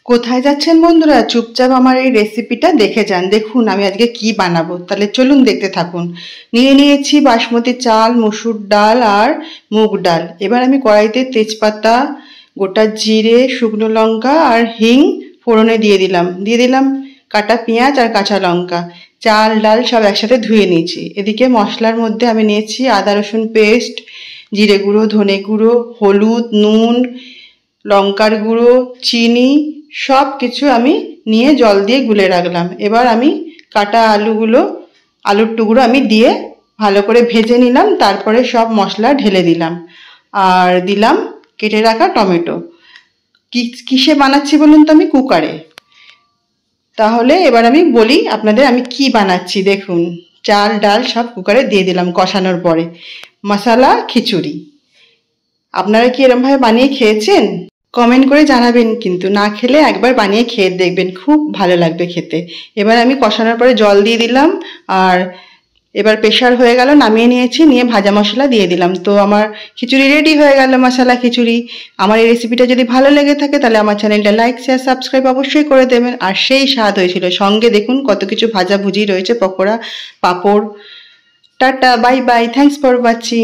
কোথায় যাচ্ছেন বন্ধুরা? চুপচাপ আমার এই রেসিপিটা দেখে যান। দেখুন আমি আজকে কি বানাবো। তাহলে চলুন দেখতে থাকুন। নিয়ে নিয়েছি বাসমতি চাল, মসুর ডাল আর মুগ ডাল। এবার আমি কড়াইতে তেজপাতা, গোটা জিরে, শুকনো লঙ্কা আর হিং ফোড়নে দিয়ে দিলাম কাটা পেঁয়াজ আর কাঁচা লঙ্কা। চাল ডাল সব একসাথে ধুয়ে নিয়েছি। এদিকে মশলার মধ্যে আমি নিয়েছি আদা রসুন পেস্ট, জিরে গুঁড়ো, ধনে গুঁড়ো, হলুদ, নুন, লঙ্কার গুঁড়ো, চিনি, সব কিছু আমি নিয়ে জল দিয়ে গুলে রাখলাম। এবার আমি কাটা আলুর টুকরো আমি দিয়ে ভালো করে ভেজে নিলাম। তারপরে সব মশলা ঢেলে দিলাম আর দিলাম কেটে রাখা টমেটো। কিসে বানাচ্ছি বলুন তো? আমি কুকারে। তাহলে এবার আমি বলি আপনাদের আমি কি বানাচ্ছি। দেখুন চাল ডাল সব কুকারে দিয়ে দিলাম কষানোর পরে। মশলা খিচুড়ি। আপনারা কি এরমভাবে বানিয়ে খেয়েছেন? কমেন্ট করে জানাবেন, কিন্তু না খেলে একবার বানিয়ে খেয়ে দেখবেন, খুব ভালো লাগবে খেতে। এবার আমি কষানোর পরে জল দিয়ে দিলাম আর এবার প্রেশার হয়ে গেল, নামিয়ে নিয়েছি, নিয়ে ভাজা মশলা দিয়ে দিলাম। তো আমার খিচুড়ি রেডি হয়ে গেল, মশলা খিচুড়ি। আমার এই রেসিপিটা যদি ভালো লেগে থাকে তাহলে আমার চ্যানেলটা লাইক শেয়ার সাবস্ক্রাইব অবশ্যই করে দেবেন। আর সেই স্বাদ হয়েছিল, সঙ্গে দেখুন কত কিছু ভাজাভুজি রয়েছে, pakora, papad. Tata, bye bye, thanks for watching.